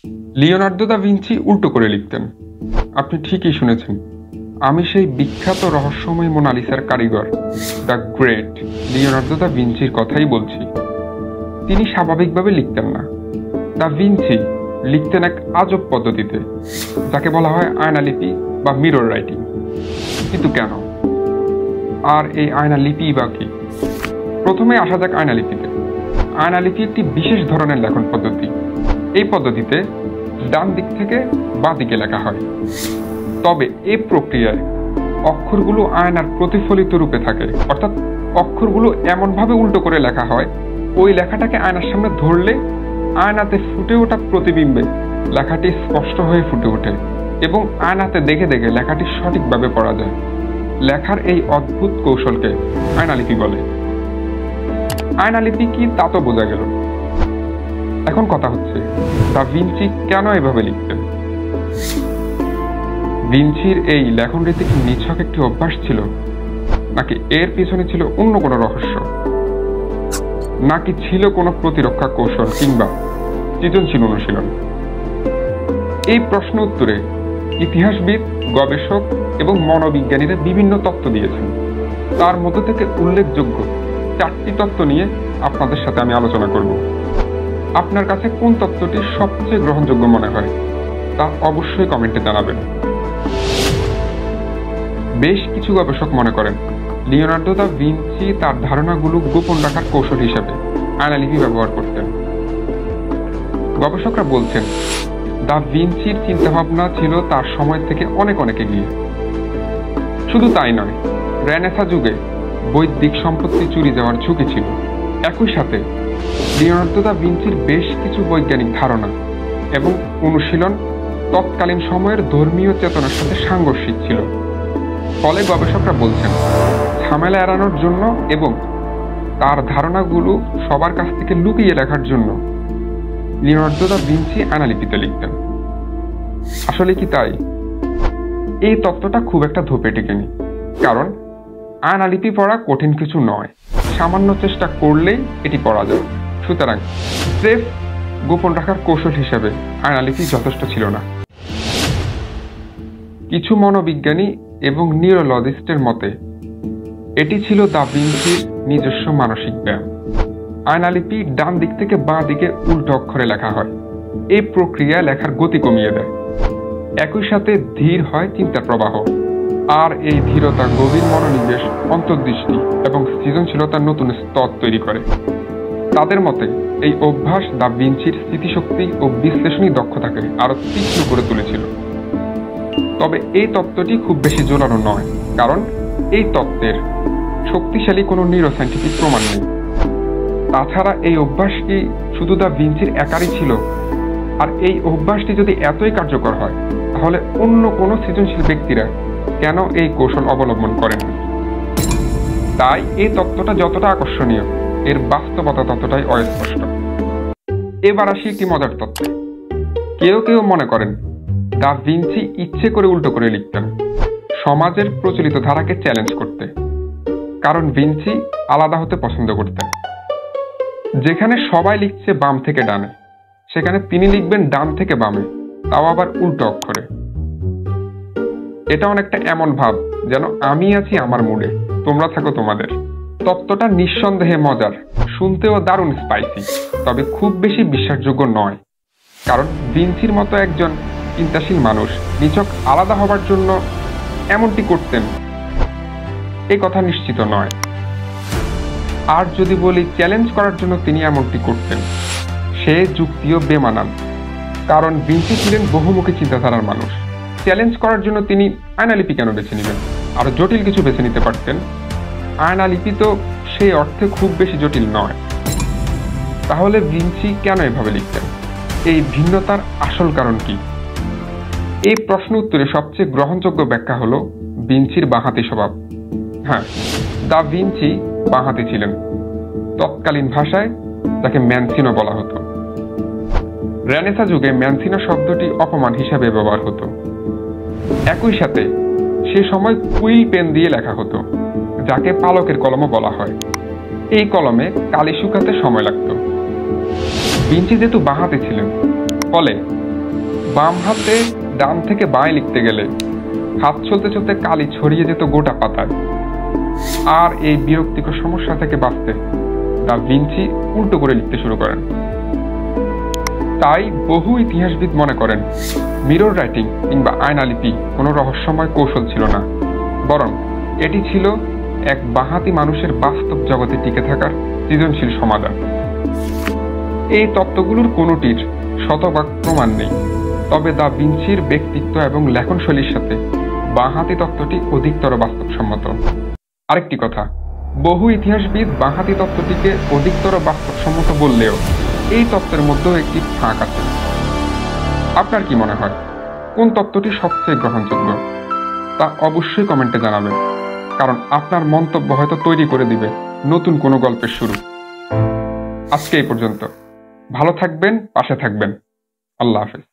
Leonardo da Vinci উল্টো করে লিখতেন। আপনি ঠিকই শুনেছেন, আমি সেই বিখ্যাত রহস্যময় মোনালিসার কারিগর দ্য গ্রেট লিওনার্দো দা ভিঞ্চির কথাই বলছি। তিনি স্বাভাবিকভাবে লিখতেন না। দা ভিঞ্চি লিখতেন এক আজব পদ্ধতিতে, যাকে বলা হয় আয়নালিপি বা মিরর রাইটিং। কিন্তু কেন? আর এই আয়নালিপি বা কি? প্রথমে আসা যাক আয়নালিপিতে। আয়নালিপি একটি বিশেষ ধরনের লেখন পদ্ধতি। এই পদ্ধতিতে ডান দিক থেকে বাঁ দিকে লেখা হয়। তবে এই প্রক্রিয়ায় অক্ষরগুলো আয়নার প্রতিফলিত রূপে থাকে, অর্থাৎ অক্ষরগুলো এমনভাবে উল্টো করে লেখা হয়, ওই লেখাটাকে আয়নার সামনে ধরলে আয়নাতে ফুটে ওঠা প্রতিবিম্বে লেখাটি স্পষ্ট হয়ে ফুটে ওঠে এবং আয়নাতে দেখে দেখে লেখাটি সঠিকভাবে পড়া যায়। লেখার এই অদ্ভুত কৌশলকে আয়নালিপি বলে। আয়নালিপি কি তা তো বোঝা গেল। এখন কথা হচ্ছে, দা ভিঞ্চি কেন এভাবে লিখতেন? ভিঞ্চির এই লেখন রীতি কি নিছক একটি অভ্যাস ছিল, নাকি এর পিছনে ছিল অন্য কোনো রহস্য, নাকি ছিল কোনো প্রতিরক্ষা কৌশল কিংবা সৃজনশীল অনুশীলন? এই প্রশ্ন উত্তরে ইতিহাসবিদ, গবেষক এবং মনোবিজ্ঞানীরা বিভিন্ন তত্ত্ব দিয়েছেন। তার মধ্যে থেকে উল্লেখযোগ্য 4টি তত্ত্ব নিয়ে আপনাদের সাথে আমি আলোচনা করব। আপনার কাছে কোন তত্ত্বটি সবচেয়ে গ্রহণযোগ্য মনে হয় তা অবশ্যই কমেন্টে জানাবেন। বেশ কিছু গবেষক মনে করেন লিওনার্দো দা ভিঞ্চি তার ধারণাগুলো গোপন রাখার কৌশল হিসেবে আয়নালিপি ব্যবহার করতেন। গবেষকরা বলছেন দা ভিঞ্চির চিন্তাভাবনা ছিল তার সময় থেকে অনেক এগিয়ে। শুধু তাই নয়, রেনেসাঁ যুগে বৈদিক সম্পত্তি চুরি যাওয়ার ঝুঁকি ছিল। একই সাথে লিওনার্দো দা ভিঞ্চির বেশ কিছু বৈজ্ঞানিক ধারণা এবং অনুশীলন তৎকালীন সময়ের ধর্মীয় চেতনার সাথে সাংঘর্ষিক ছিল। ফলে গবেষকরা বলছেন ঝামেলা এড়ানোর জন্য এবং তার ধারণাগুলো সবার কাছ থেকে লুকিয়ে রাখার জন্য লিওনার্দো দা ভিঞ্চি আয়নালিপিতে লিখতেন। আসলে কি তাই? এই তত্ত্বটা খুব একটা ধোপে টেকেনি, কারণ আয়নালিপি পড়া কঠিন কিছু নয়। সামান্য চেষ্টা করলেই এটি পড়া যায়। সুতরাং স্রেফ গোপন রাখার কৌশল হিসেবে আয়নালিপি যথেষ্ট ছিল না। কিছু মনোবিজ্ঞানী এবং নিউরোলজিস্টের মতে এটি ছিল দা ভিঞ্চির নিজস্ব মানসিক ব্যায়াম। আয়নালিপি ডান দিক থেকে বাঁ দিকে উল্টো অক্ষরে লেখা হয়। এই প্রক্রিয়া লেখার গতি কমিয়ে দেয়। একই সাথে ধীর হয় চিন্তার প্রবাহ। আর এই ধীরতা গভীর মনোনিবেশ, অন্তর্দৃষ্টি এবং সৃজনশীলতার নতুন স্তর তৈরি করে। তাদের মতে এই অভ্যাস দা ভিঞ্চির স্মৃতিশক্তি ও বিশ্লেষণী দক্ষতাকে আরো তীক্ষ্ণ করে তুলেছিল। তবে এই তত্ত্বটি খুব বেশি জোরালো নয়, কারণ এই তত্ত্বের শক্তিশালী কোনো নিউরোসায়েন্টিফিক প্রমাণ নেই। তাছাড়া এই অভ্যাস কি শুধু দা ভিঞ্চির একারই ছিল? আর এই অভ্যাসটি যদি এতই কার্যকর হয়, তাহলে অন্য কোনো সৃজনশীল ব্যক্তিরা কেন এই কৌশল অবলম্বন করেন? তাই এই তত্ত্বটা যতটা আকর্ষণীয়, এর বাস্তবতা ততটাই অস্পষ্ট। এবার আসি একটি মজার তত্ত্বে। কেউ কেউ মনে করেন দা ভিঞ্চি ইচ্ছে করে উল্টো করে লিখতেন, সমাজের প্রচলিত ধারাকে চ্যালেঞ্জ করতে। কারণ ভিঞ্চি আলাদা হতে পছন্দ করতেন। যেখানে সবাই লিখছে বাম থেকে ডানে, সেখানে তিনি লিখবেন ডান থেকে বামে, তাও আবার উল্টো অক্ষরে। এটা অনেকটা এমন ভাব যেন আমি আছি আমার মুডে, তোমরা থাকো তোমাদের। তত্ত্বটা নিঃসন্দেহে মজার, শুনতেও দারুণ স্পাইসি, তবে খুব বেশি বিশ্বাসযোগ্য নয়। কারণ ভিঞ্চির মতো একজন চিন্তাশীল মানুষ নিছক আলাদা হবার জন্য এমনটি করতেন এই কথা নিশ্চিত নয়। আর যদি বলি চ্যালেঞ্জ করার জন্য তিনি এমনটি করতেন, সে যুক্তিও বেমানান। কারণ ভিঞ্চি ছিলেন বহুমুখী চিন্তাধারার মানুষ। চ্যালেঞ্জ করার জন্য তিনি আয়নালিপি কেন বেছে নেবেন? আরো জটিল কিছু বেছে নিতে পারতেন। আয়নালিপি তো সেই অর্থে খুব বেশি জটিল নয়। তাহলে ভিঞ্চি কেন এভাবে লিখতেন? এই ভিন্নতার আসল কারণ কি? এই প্রশ্ন উত্তরে সবচেয়ে গ্রহণযোগ্য ব্যাখ্যা হলো ভিঞ্চির বাঁহাতি স্বভাব। হ্যাঁ, দা ভিঞ্চি বাঁহাতি ছিলেন। তৎকালীন ভাষায় তাকে ম্যানসিনো বলা হতো। রেনেসাঁ যুগে ম্যানসিনো শব্দটি অপমান হিসাবে ব্যবহার হতো। একই সাথে সে সময় কুইল পেন দিয়ে লেখা হতো, যাকে পালকের কলমও বলা হয়। এই কলমে কালি শুকাতে সময় লাগত। ভিঞ্চি যেহেতু বাঁহাতি ছিলেন, ফলে বাম হাতে ডান থেকে বাঁয়ে লিখতে গেলে হাত চলতে চলতে কালি ছড়িয়ে যেত গোটা পাতায়। আর এই বিরক্তিকর সমস্যা থেকে বাঁচতে দা ভিঞ্চি উল্টো করে লিখতে শুরু করেন। তাই বহু ইতিহাসবিদ মনে করেন মিরর রাইটিং কিংবা আয়না লিপি কোনো রহস্যময় কৌশল ছিল না, বরং এটি ছিল এক বাঁহাতি মানুষের বাস্তব জগতে টিকে থাকার সৃজনশীল সমাধান। এই তত্ত্বগুলোর কোনোটির শতভাগ প্রমাণ নেই, তবে দা ভিঞ্চির ব্যক্তিত্ব এবং লেখনশৈলীর সাথে বাঁহাতি তত্ত্বটি অধিকতর বাস্তবসম্মত। আরেকটি কথা, বহু ইতিহাসবিদ বাঁহাতি তত্ত্বটিকে অধিকতর বাস্তবসম্মত বললেও এই তত্ত্বের মধ্যেও একটি ফাঁক আছে। আপনার কি মনে হয় কোন তত্ত্বটি সবচেয়ে গ্রহণযোগ্য? তা অবশ্যই কমেন্টে জানাবেন, কারণ আপনার মন্তব্য হয়তো তৈরি করে দিবে নতুন কোনো গল্পের শুরু। আজকে এই পর্যন্ত। ভালো থাকবেন, পাশে থাকবেন। আল্লাহ হাফেজ।